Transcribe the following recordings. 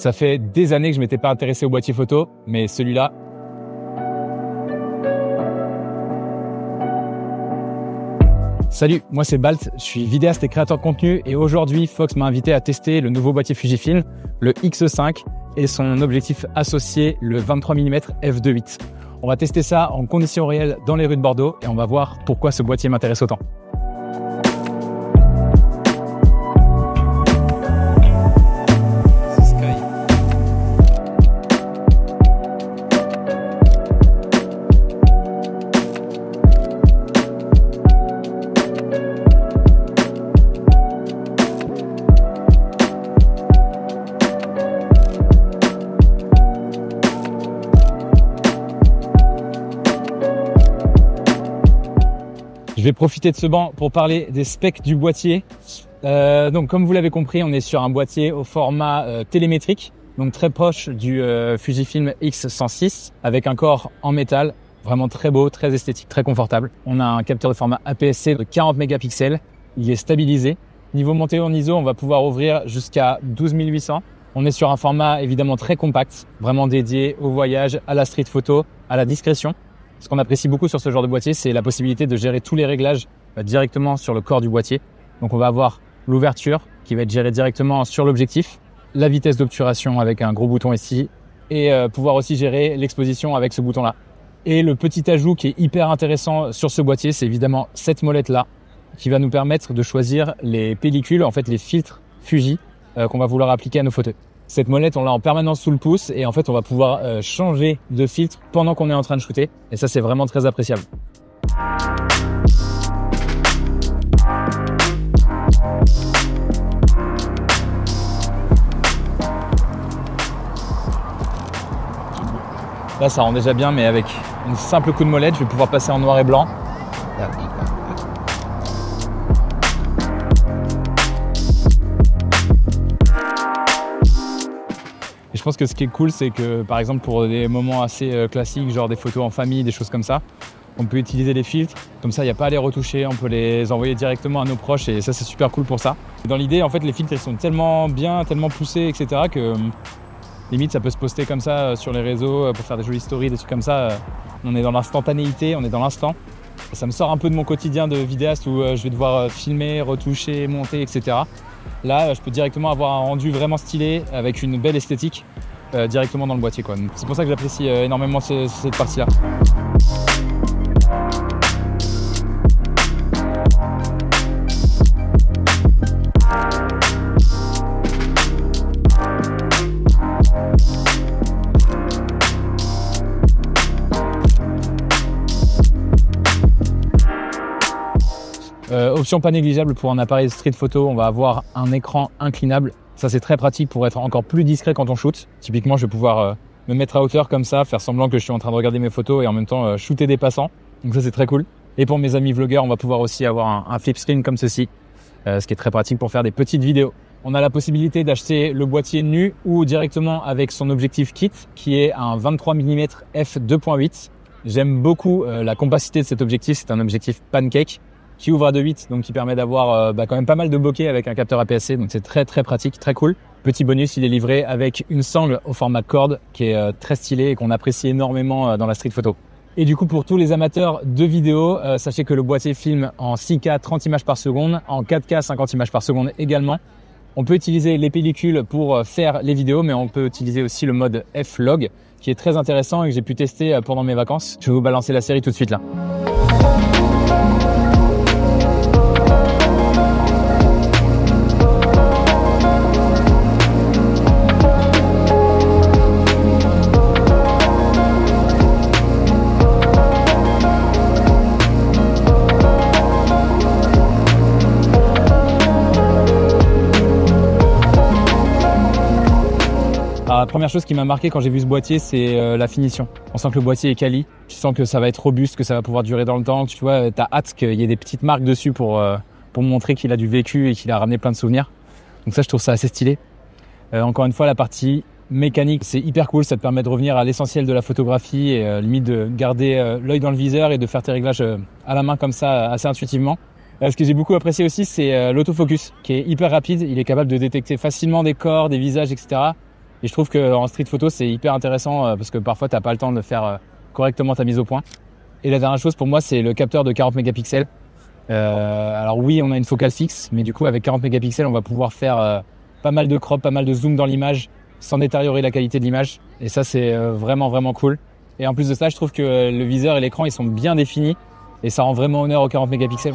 Ça fait des années que je m'étais pas intéressé au boîtier photo, mais celui-là... Salut, moi c'est Balt, je suis vidéaste et créateur de contenu et aujourd'hui Fox m'a invité à tester le nouveau boîtier Fujifilm, le X5 et son objectif associé, le 23 mm f2.8. On va tester ça en conditions réelles dans les rues de Bordeaux et on va voir pourquoi ce boîtier m'intéresse autant. Je vais profiter de ce banc pour parler des specs du boîtier. Donc comme vous l'avez compris, on est sur un boîtier au format télémétrique, donc très proche du Fujifilm X106 avec un corps en métal, vraiment très beau, très esthétique, très confortable. On a un capteur de format APS-C de 40 mégapixels, il est stabilisé. Niveau montée en ISO, on va pouvoir ouvrir jusqu'à 12800. On est sur un format évidemment très compact, vraiment dédié au voyage, à la street photo, à la discrétion. Ce qu'on apprécie beaucoup sur ce genre de boîtier, c'est la possibilité de gérer tous les réglages directement sur le corps du boîtier. Donc on va avoir l'ouverture qui va être gérée directement sur l'objectif, la vitesse d'obturation avec un gros bouton ici et pouvoir aussi gérer l'exposition avec ce bouton-là. Et le petit ajout qui est hyper intéressant sur ce boîtier, c'est évidemment cette molette-là qui va nous permettre de choisir les pellicules, en fait les filtres Fuji qu'on va vouloir appliquer à nos photos. Cette molette, on l'a en permanence sous le pouce et en fait, on va pouvoir changer de filtre pendant qu'on est en train de shooter. Et ça, c'est vraiment très appréciable. Là, ça rend déjà bien, mais avec un simple coup de molette, je vais pouvoir passer en noir et blanc. Je pense que ce qui est cool, c'est que par exemple pour des moments assez classiques, genre des photos en famille, des choses comme ça, on peut utiliser les filtres, comme ça il n'y a pas à les retoucher, on peut les envoyer directement à nos proches et ça c'est super cool pour ça. Et dans l'idée, en fait, les filtres ils sont tellement bien, tellement poussés, etc. que limite ça peut se poster comme ça sur les réseaux pour faire des jolies stories, des trucs comme ça. On est dans l'instantanéité, on est dans l'instant. Ça me sort un peu de mon quotidien de vidéaste où je vais devoir filmer, retoucher, monter, etc. Là, je peux directement avoir un rendu vraiment stylé avec une belle esthétique directement dans le boîtier, quoi. C'est pour ça que j'apprécie énormément cette partie-là. Option pas négligeable pour un appareil street photo, on va avoir un écran inclinable. Ça c'est très pratique pour être encore plus discret quand on shoot. Typiquement, je vais pouvoir me mettre à hauteur comme ça, faire semblant que je suis en train de regarder mes photos et en même temps shooter des passants. Donc ça c'est très cool. Et pour mes amis vlogueurs, on va pouvoir aussi avoir un flip screen comme ceci, ce qui est très pratique pour faire des petites vidéos. On a la possibilité d'acheter le boîtier nu ou directement avec son objectif kit qui est un 23 mm f2.8. J'aime beaucoup la compacité de cet objectif, c'est un objectif pancake qui ouvre à 2.8, donc qui permet d'avoir quand même pas mal de bokeh avec un capteur APS-C, donc c'est très pratique, très cool. Petit bonus, il est livré avec une sangle au format corde qui est très stylé et qu'on apprécie énormément dans la street photo. Et du coup, pour tous les amateurs de vidéo, sachez que le boîtier filme en 6K 30 images par seconde, en 4K 50 images par seconde également. On peut utiliser les pellicules pour faire les vidéos, mais on peut utiliser aussi le mode F-Log qui est très intéressant et que j'ai pu tester pendant mes vacances. Je vais vous balancer la série tout de suite là. Alors, la première chose qui m'a marqué quand j'ai vu ce boîtier, c'est la finition. On sent que le boîtier est quali, tu sens que ça va être robuste, que ça va pouvoir durer dans le temps, tu vois, t'as hâte qu'il y ait des petites marques dessus pour montrer qu'il a du vécu et qu'il a ramené plein de souvenirs. Donc ça, je trouve ça assez stylé. Encore une fois, la partie mécanique, c'est hyper cool, ça te permet de revenir à l'essentiel de la photographie et limite de garder l'œil dans le viseur et de faire tes réglages à la main comme ça, assez intuitivement. Ce que j'ai beaucoup apprécié aussi, c'est l'autofocus qui est hyper rapide. Il est capable de détecter facilement des corps, des visages, etc. Et je trouve qu'en street photo, c'est hyper intéressant parce que parfois, tu n'as pas le temps de faire correctement ta mise au point. Et la dernière chose pour moi, c'est le capteur de 40 mégapixels. Alors oui, on a une focale fixe, mais du coup, avec 40 mégapixels, on va pouvoir faire pas mal de crop, pas mal de zoom dans l'image sans détériorer la qualité de l'image. Et ça, c'est vraiment, vraiment cool. Et en plus de ça, je trouve que le viseur et l'écran, ils sont bien définis et ça rend vraiment honneur aux 40 mégapixels.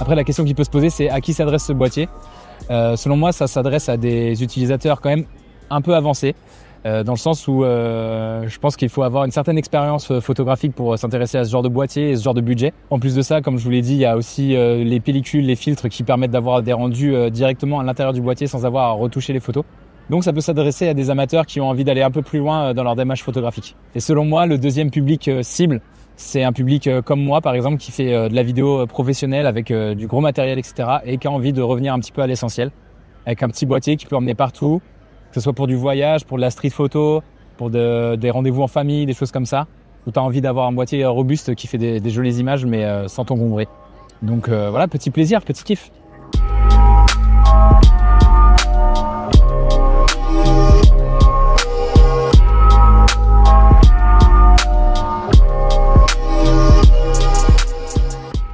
Après, la question qui peut se poser, c'est à qui s'adresse ce boîtier. Selon moi, ça s'adresse à des utilisateurs quand même un peu avancés, dans le sens où je pense qu'il faut avoir une certaine expérience photographique pour s'intéresser à ce genre de boîtier et ce genre de budget. En plus de ça, comme je vous l'ai dit, il y a aussi les pellicules, les filtres qui permettent d'avoir des rendus directement à l'intérieur du boîtier sans avoir à retoucher les photos. Donc ça peut s'adresser à des amateurs qui ont envie d'aller un peu plus loin dans leur démarche photographique. Et selon moi, le deuxième public cible, c'est un public comme moi, par exemple, qui fait de la vidéo professionnelle avec du gros matériel, etc. et qui a envie de revenir un petit peu à l'essentiel, avec un petit boîtier qui peut emmener partout, que ce soit pour du voyage, pour de la street photo, pour des rendez-vous en famille, des choses comme ça, où tu as envie d'avoir un boîtier robuste qui fait des jolies images, mais sans t'engombrer. Donc voilà, petit plaisir, petit kiff.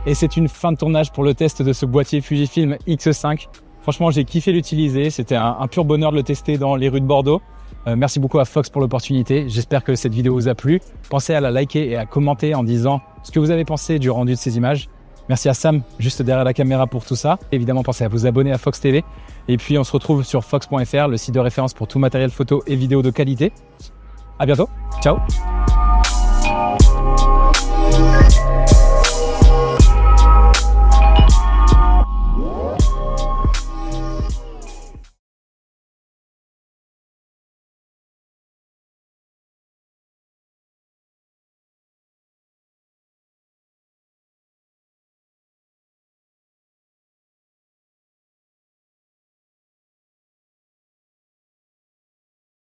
Et c'est une fin de tournage pour le test de ce boîtier Fujifilm X5. Franchement, j'ai kiffé l'utiliser. C'était un pur bonheur de le tester dans les rues de Bordeaux. Merci beaucoup à Fox pour l'opportunité. J'espère que cette vidéo vous a plu. Pensez à la liker et à commenter en disant ce que vous avez pensé du rendu de ces images. Merci à Sam, juste derrière la caméra pour tout ça. Évidemment, pensez à vous abonner à Fox TV. Et puis, on se retrouve sur fox.fr, le site de référence pour tout matériel photo et vidéo de qualité. À bientôt. Ciao.